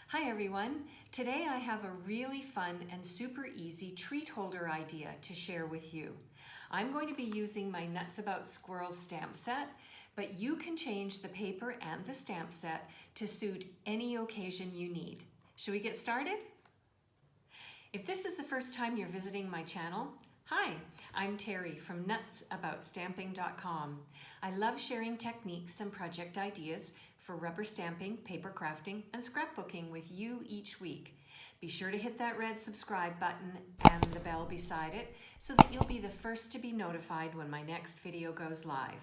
Hi everyone. Today I have a really fun and super easy treat holder idea to share with you. I'm going to be using my Nuts About Squirrels stamp set, but you can change the paper and the stamp set to suit any occasion you need. Should we get started? If this is the first time you're visiting my channel, hi, I'm Terri from nutsaboutsstamping.com. I love sharing techniques and project ideas for rubber stamping, paper crafting, and scrapbooking with you each week. Be sure to hit that red subscribe button and the bell beside it so that you'll be the first to be notified when my next video goes live.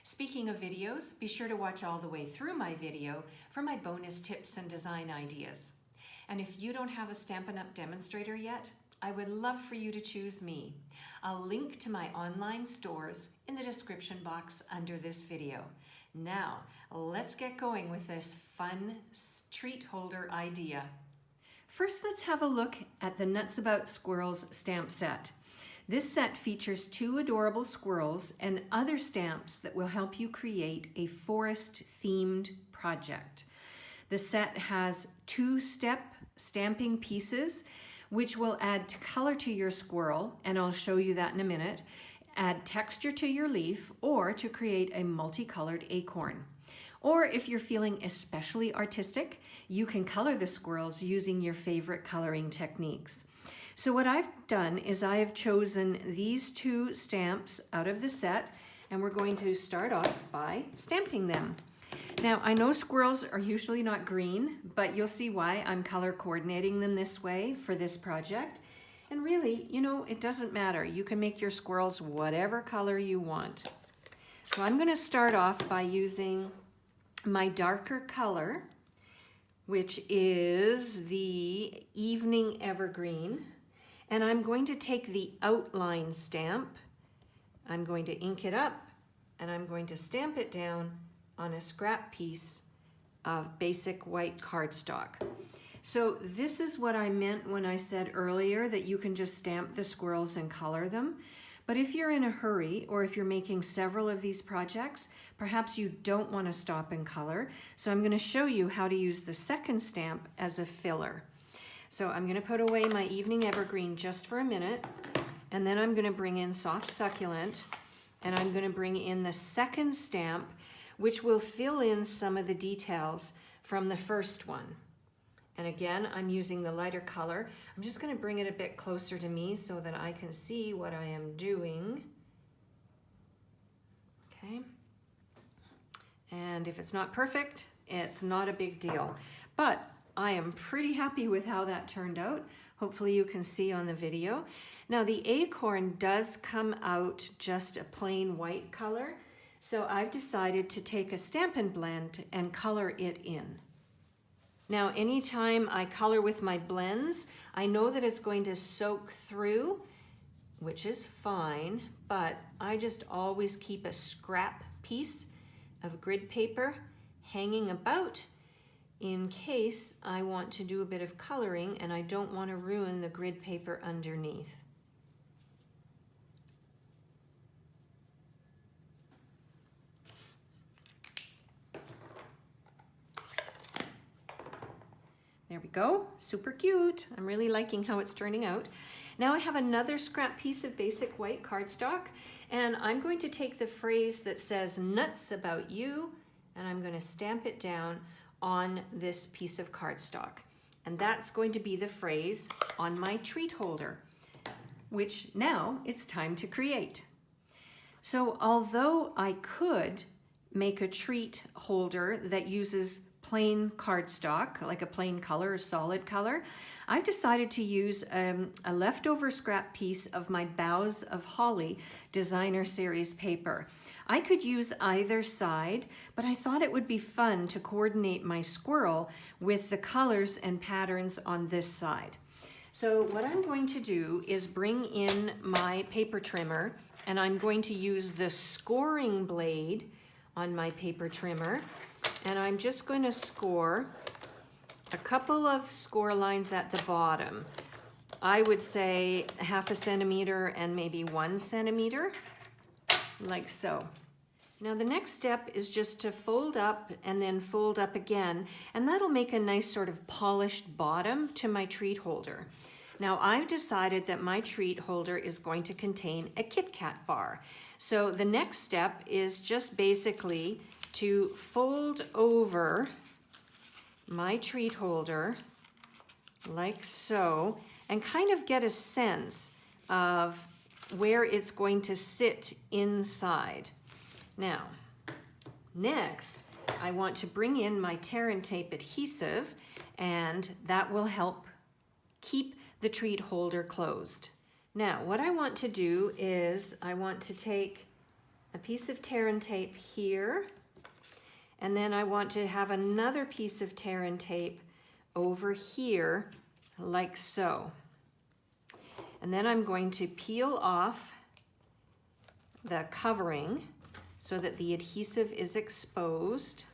Speaking of videos, be sure to watch all the way through my video for my bonus tips and design ideas. And if you don't have a Stampin' Up! Demonstrator yet, I would love for you to choose me. I'll link to my online stores in the description box under this video. Now, let's get going with this fun treat holder idea. First, let's have a look at the Nuts About Squirrels stamp set. This set features 2 adorable squirrels and other stamps that will help you create a forest-themed project. The set has 2-step stamping pieces which will add color to your squirrel, and I'll show you that in a minute, add texture to your leaf, or to create a multicolored acorn. Or if you're feeling especially artistic, you can color the squirrels using your favorite coloring techniques. So what I've done is I have chosen these 2 stamps out of the set, and we're going to start off by stamping them. Now, I know squirrels are usually not green, but you'll see why I'm color coordinating them this way for this project. And really, you know, it doesn't matter. You can make your squirrels whatever color you want. So I'm going to start off by using my darker color, which is the Evening Evergreen. And I'm going to take the outline stamp. I'm going to ink it up, and I'm going to stamp it down on a scrap piece of basic white cardstock. So this is what I meant when I said earlier that you can just stamp the squirrels and color them. But if you're in a hurry, or if you're making several of these projects, perhaps you don't want to stop and color. So I'm going to show you how to use the second stamp as a filler. So I'm going to put away my Evening Evergreen just for a minute, and then I'm going to bring in Soft Succulent, and I'm going to bring in the second stamp, which will fill in some of the details from the first one. And again, I'm using the lighter color. I'm just going to bring it a bit closer to me so that I can see what I am doing. Okay. And if it's not perfect, it's not a big deal. But I am pretty happy with how that turned out. Hopefully you can see on the video. Now the acorn does come out just a plain white color. So I've decided to take a Stampin' Blend and color it in. Now, anytime I color with my blends, I know that it's going to soak through, which is fine, but I just always keep a scrap piece of grid paper hanging about in case I want to do a bit of coloring and I don't want to ruin the grid paper underneath. There we go, super cute. I'm really liking how it's turning out. Now I have another scrap piece of basic white cardstock, and I'm going to take the phrase that says Nuts About You, and I'm going to stamp it down on this piece of cardstock. And that's going to be the phrase on my treat holder, which now it's time to create. So although I could make a treat holder that uses plain cardstock, like a plain color, a solid color, I've decided to use a leftover scrap piece of my Boughs of Holly designer series paper. I could use either side, but I thought it would be fun to coordinate my squirrel with the colors and patterns on this side. So what I'm going to do is bring in my paper trimmer, and I'm going to use the scoring blade on my paper trimmer. And I'm just going to score a couple of score lines at the bottom. I would say 1/2 centimeter and maybe 1 centimeter, like so. Now the next step is just to fold up and then fold up again, and that'll make a nice sort of polished bottom to my treat holder. Now I've decided that my treat holder is going to contain a Kit Kat bar. So the next step is just basically to fold over my treat holder like so, and kind of get a sense of where it's going to sit inside. Now, next, I want to bring in my tear and tape adhesive, and that will help keep the treat holder closed. Now, what I want to do is I want to take a piece of tear and tape here, and then I want to have another piece of tear and tape over here, like so. And then I'm going to peel off the covering so that the adhesive is exposed.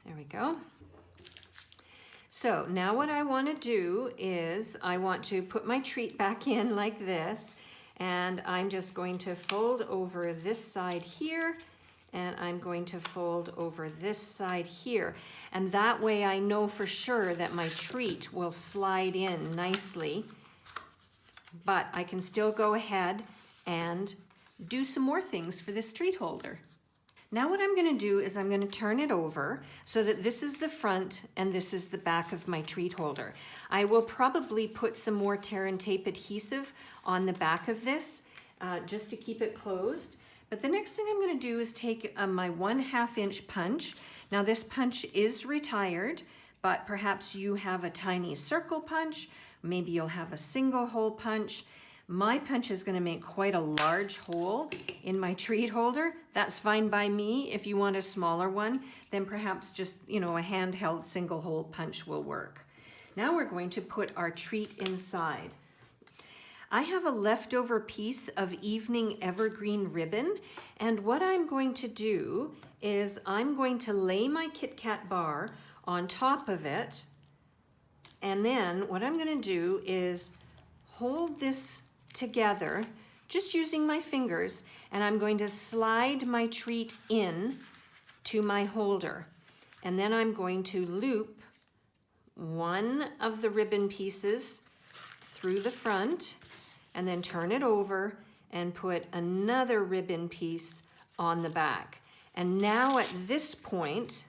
There we go. So now what I want to do is I want to put my treat back in like this, and I'm just going to fold over this side here, and I'm going to fold over this side here. And that way I know for sure that my treat will slide in nicely, but I can still go ahead and do some more things for this treat holder. Now what I'm going to do is I'm going to turn it over so that this is the front and this is the back of my treat holder. I will probably put some more tear and tape adhesive on the back of this just to keep it closed. But the next thing I'm going to do is take my 1/2 inch punch. Now this punch is retired, but perhaps you have a tiny circle punch. Maybe you'll have a single hole punch. My punch is going to make quite a large hole in my treat holder. That's fine by me. If you want a smaller one, then perhaps just, a handheld single hole punch will work. Now we're going to put our treat inside. I have a leftover piece of evening evergreen ribbon, and what I'm going to do is I'm going to lay my Kit Kat bar on top of it, and then what I'm going to do is hold this together just using my fingers, and I'm going to slide my treat in to my holder, and then I'm going to loop one of the ribbon pieces through the front and then turn it over and put another ribbon piece on the back. And now at this point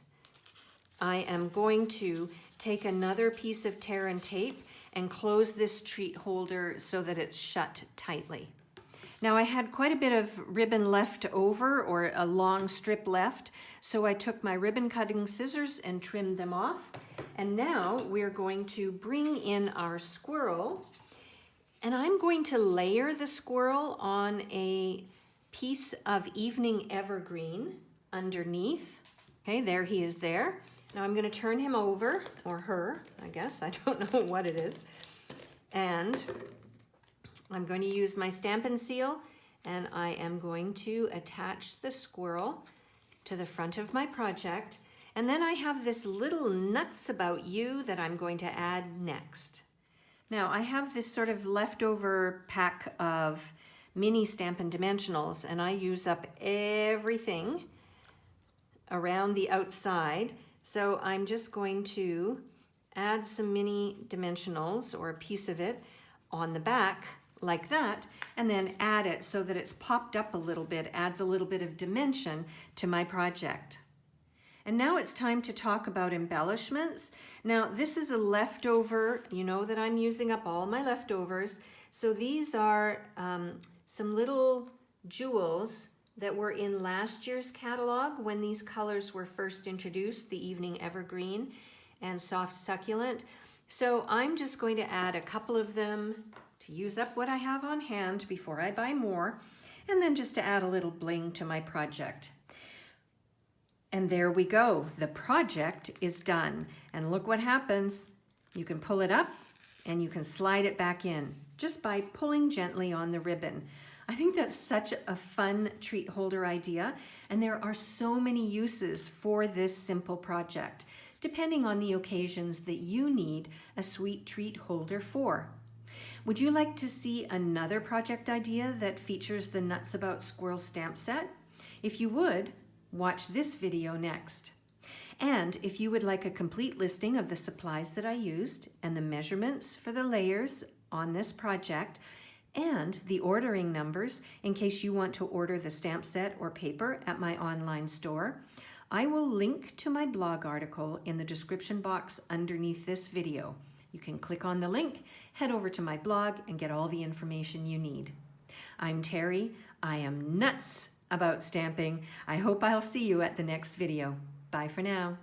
I am going to take another piece of tear and tape and close this treat holder so that it's shut tightly. Now I had quite a bit of ribbon left over, or a long strip left, so I took my ribbon cutting scissors and trimmed them off. And now we're going to bring in our squirrel, and I'm going to layer the squirrel on a piece of evening evergreen underneath. Okay, there he is there. Now I'm going to turn him over, or her, I guess. I don't know what it is. And I'm going to use my Stampin' Seal, and I am going to attach the squirrel to the front of my project. And then I have this little nuts about you that I'm going to add next. Now I have this sort of leftover pack of mini Stampin' Dimensionals, and I use up everything around the outside. So I'm just going to add some mini dimensionals, or a piece of it, on the back like that, and then add it so that it's popped up a little bit, adds a little bit of dimension to my project. And now it's time to talk about embellishments. Now this is a leftover, you know that I'm using up all my leftovers. So these are some little jewels that were in last year's catalog when these colors were first introduced, the Evening Evergreen and Soft Succulent. So I'm just going to add a couple of them to use up what I have on hand before I buy more, and then just to add a little bling to my project. And there we go, the project is done. And look what happens. You can pull it up and you can slide it back in just by pulling gently on the ribbon. I think that's such a fun treat holder idea, and there are so many uses for this simple project, depending on the occasions that you need a sweet treat holder for. Would you like to see another project idea that features the Nuts About Squirrels stamp set? If you would, watch this video next. And if you would like a complete listing of the supplies that I used and the measurements for the layers on this project and the ordering numbers in case you want to order the stamp set or paper at my online store, I will link to my blog article in the description box underneath this video. You can click on the link, head over to my blog, and get all the information you need. I'm Terry. I am nuts about stamping. I hope I'll see you at the next video. Bye for now.